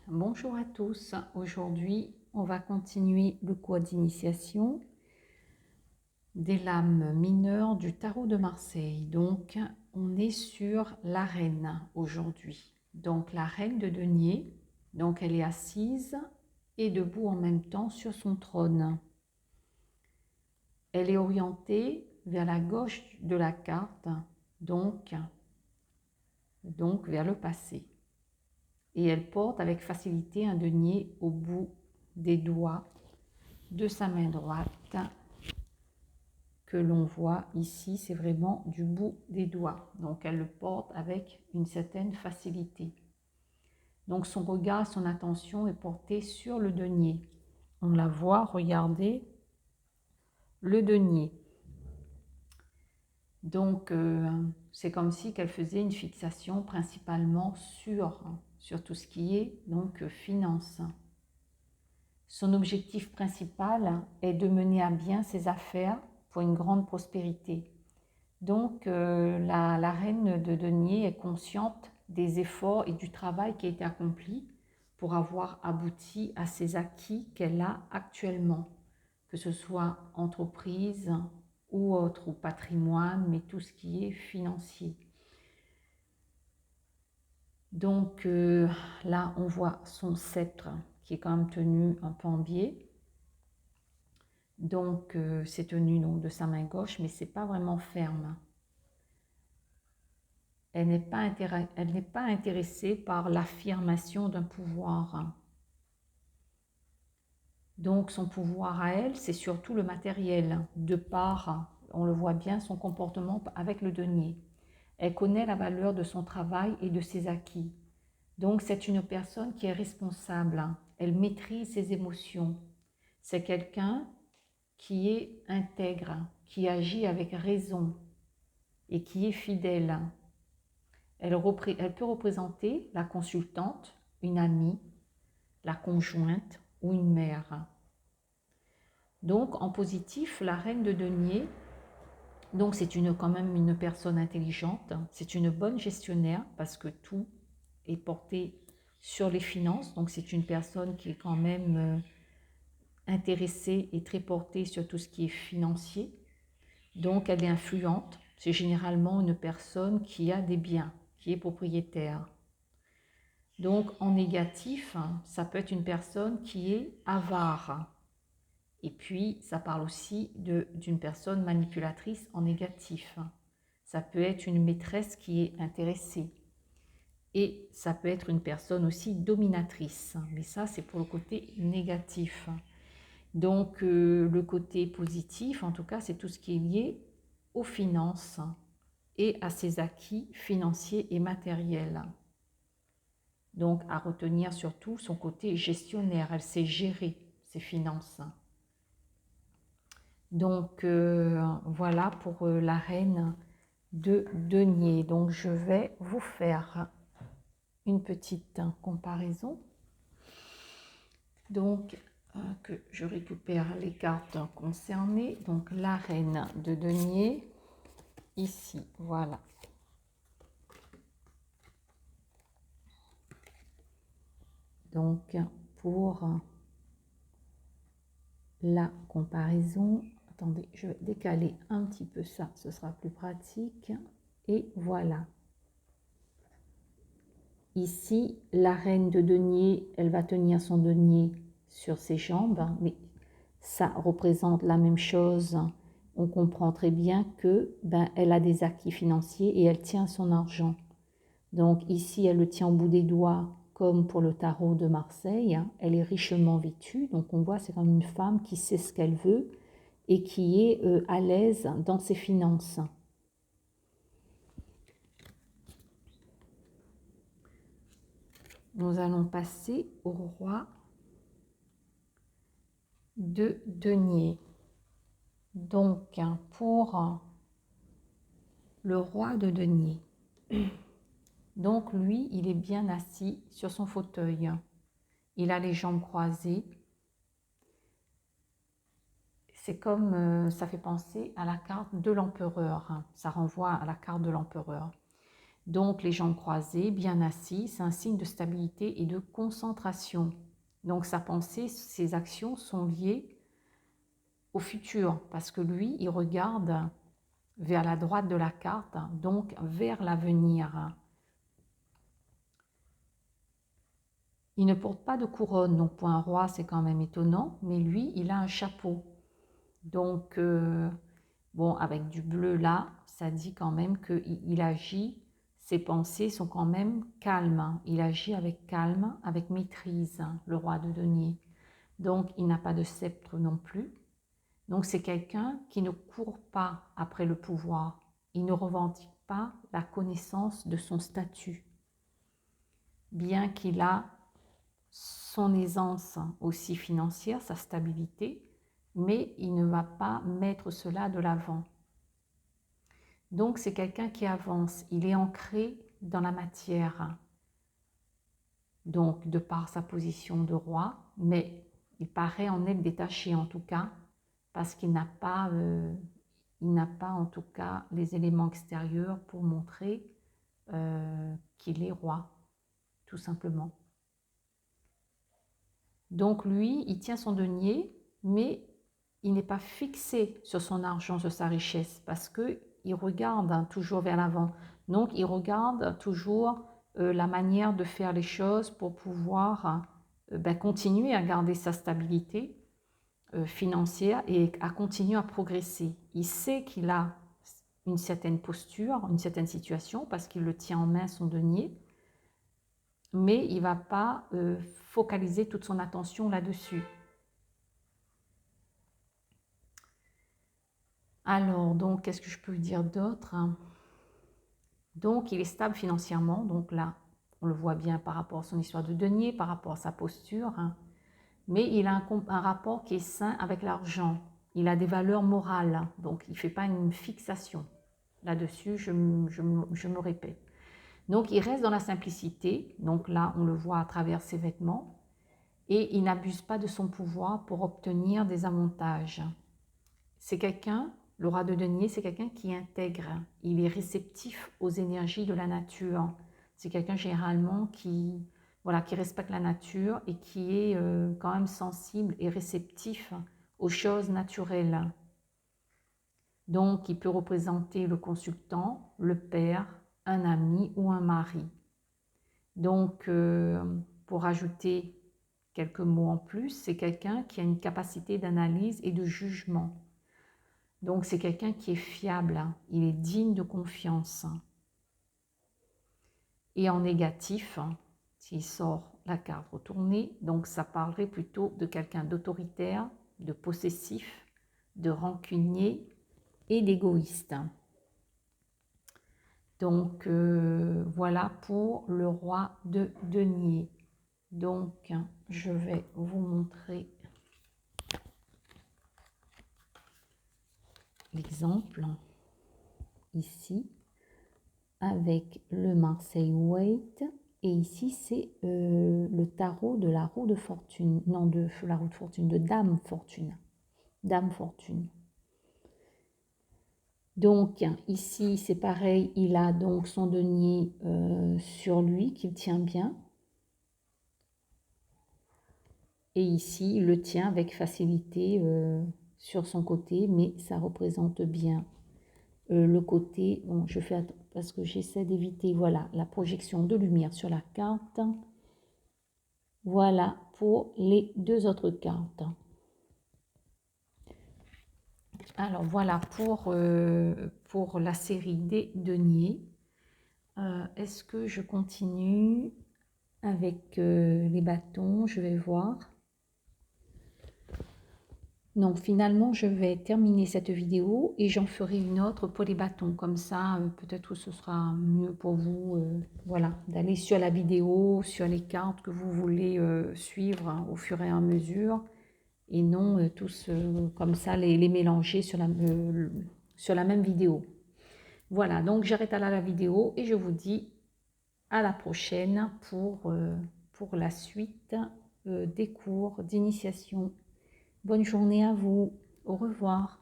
Bonjour à tous. Aujourd'hui, on va continuer le cours d'initiation des lames mineures du tarot de Marseille. Donc, on est sur la reine aujourd'hui. Donc, la reine de denier. Donc, elle est assise et debout en même temps sur son trône. Elle est orientée vers la gauche de la carte, donc vers le passé. Et elle porte avec facilité un denier au bout des doigts de sa main droite que l'on voit ici, c'est vraiment du bout des doigts. Donc elle le porte avec une certaine facilité. Donc son regard, son attention est portée sur le denier. On la voit regarder le denier. Donc c'est comme si qu'elle faisait une fixation principalement sur tout ce qui est donc finance. Son objectif principal est de mener à bien ses affaires pour une grande prospérité. Donc, la reine de denier est consciente des efforts et du travail qui a été accompli pour avoir abouti à ces acquis qu'elle a actuellement, que ce soit entreprise ou autre, ou patrimoine, mais tout ce qui est financier. Donc là, on voit son sceptre qui est quand même tenu un peu en biais. Donc, c'est tenu donc, de sa main gauche, mais ce n'est pas vraiment ferme. Elle n'est pas intéressée par l'affirmation d'un pouvoir. Donc, son pouvoir à elle, c'est surtout le matériel, de par, on le voit bien, son comportement avec le denier. Elle connaît la valeur de son travail et de ses acquis. Donc, c'est une personne qui est responsable. Elle maîtrise ses émotions. C'est quelqu'un qui est intègre, qui agit avec raison et qui est fidèle. Elle peut représenter la consultante, une amie, la conjointe ou une mère. Donc en positif, la reine de denier, donc c'est quand même une personne intelligente, c'est une bonne gestionnaire parce que tout est porté sur les finances. Donc c'est une personne qui est quand même intéressée et très portée sur tout ce qui est financier. Donc elle est influente. C'est généralement une personne qui a des biens, qui est propriétaire. Donc en négatif, ça peut être une personne qui est avare. Et puis ça parle aussi d'une personne manipulatrice en négatif. Ça peut être une maîtresse qui est intéressée. Et ça peut être une personne aussi dominatrice. Mais ça, c'est pour le côté négatif. Donc le côté positif, en tout cas, c'est tout ce qui est lié aux finances et à ses acquis financiers et matériels. Donc à retenir surtout son côté gestionnaire, elle sait gérer ses finances. Donc voilà pour la reine de denier. Donc je vais vous faire une petite comparaison. Donc que je récupère les cartes concernées. Donc la reine de denier, ici, voilà. Donc pour la comparaison, attendez, je vais décaler un petit peu ça, ce sera plus pratique. Et voilà. Ici, la reine de denier, elle va tenir son denier sur ses jambes, mais ça représente la même chose. On comprend très bien que elle a des acquis financiers et elle tient son argent. Donc ici, elle le tient au bout des doigts, comme pour le tarot de Marseille. Elle est richement vêtue, donc on voit c'est comme une femme qui sait ce qu'elle veut et qui est à l'aise dans ses finances. Nous allons passer au roi de denier. Donc, pour le roi de denier, donc lui, il est bien assis sur son fauteuil. Il a les jambes croisées. C'est comme, ça fait penser à la carte de l'empereur. Ça renvoie à la carte de l'empereur. Donc les jambes croisées, bien assis, c'est un signe de stabilité et de concentration. Donc sa pensée, ses actions sont liées au futur parce que lui, il regarde vers la droite de la carte, donc vers l'avenir. Il ne porte pas de couronne, donc pour un roi, c'est quand même étonnant, mais lui, il a un chapeau. Donc, bon, avec du bleu là, ça dit quand même qu'il agit, ses pensées sont quand même calmes. Il agit avec calme, avec maîtrise, le roi de denier. Donc, il n'a pas de sceptre non plus. Donc, c'est quelqu'un qui ne court pas après le pouvoir. Il ne revendique pas la connaissance de son statut. Bien qu'il a son aisance aussi financière, sa stabilité, mais il ne va pas mettre cela de l'avant. Donc c'est quelqu'un qui avance, il est ancré dans la matière, donc de par sa position de roi, mais il paraît en être détaché en tout cas, parce qu'il n'a pas, en tout cas les éléments extérieurs pour montrer qu'il est roi, tout simplement. Donc lui, il tient son denier, mais il n'est pas fixé sur son argent, sur sa richesse, parce qu'il regarde toujours vers l'avant. Donc il regarde toujours la manière de faire les choses pour pouvoir continuer à garder sa stabilité financière et à continuer à progresser. Il sait qu'il a une certaine posture, une certaine situation, parce qu'il le tient en main, son denier, mais il ne va pas focaliser toute son attention là-dessus. Alors, donc, qu'est-ce que je peux dire d'autre? Donc, il est stable financièrement, donc là, on le voit bien par rapport à son histoire de denier, par rapport à sa posture, mais il a un rapport qui est sain avec l'argent. Il a des valeurs morales, donc il ne fait pas une fixation. Là-dessus, je me répète. Donc, il reste dans la simplicité. Donc là, on le voit à travers ses vêtements. Et il n'abuse pas de son pouvoir pour obtenir des avantages. C'est quelqu'un, le roi de denier, c'est quelqu'un qui intègre. Il est réceptif aux énergies de la nature. C'est quelqu'un généralement qui respecte la nature et qui est quand même sensible et réceptif aux choses naturelles. Donc, il peut représenter le consultant, le père, un ami ou un mari. Donc, pour ajouter quelques mots en plus, c'est quelqu'un qui a une capacité d'analyse et de jugement. Donc, c'est quelqu'un qui est fiable, il est digne de confiance. Et en négatif, s'il sort la carte retournée, donc ça parlerait plutôt de quelqu'un d'autoritaire, de possessif, de rancunier et d'égoïste. Donc, voilà pour le roi de denier. Donc, je vais vous montrer l'exemple ici avec le Marseille Waite. Et ici, c'est le tarot de la roue de fortune. Non, de la roue de fortune, de Dame Fortune. Dame Fortune. Donc, ici, c'est pareil. Il a donc son denier sur lui qu'il tient bien. Et ici, il le tient avec facilité sur son côté, mais ça représente bien le côté, bon, je fais parce que j'essaie d'éviter, voilà, la projection de lumière sur la carte. Voilà pour les deux autres cartes. Alors voilà pour la série des deniers. Est-ce que je continue avec les bâtons? Je vais voir. Non, finalement, je vais terminer cette vidéo et j'en ferai une autre pour les bâtons. Comme ça, peut-être que ce sera mieux pour vous voilà, d'aller sur la vidéo, sur les cartes que vous voulez suivre au fur et à mesure. Et non tous comme ça les mélanger sur la même vidéo. Voilà, donc j'arrête là la vidéo et je vous dis à la prochaine pour la suite des cours d'initiation. Bonne journée à vous. Au revoir.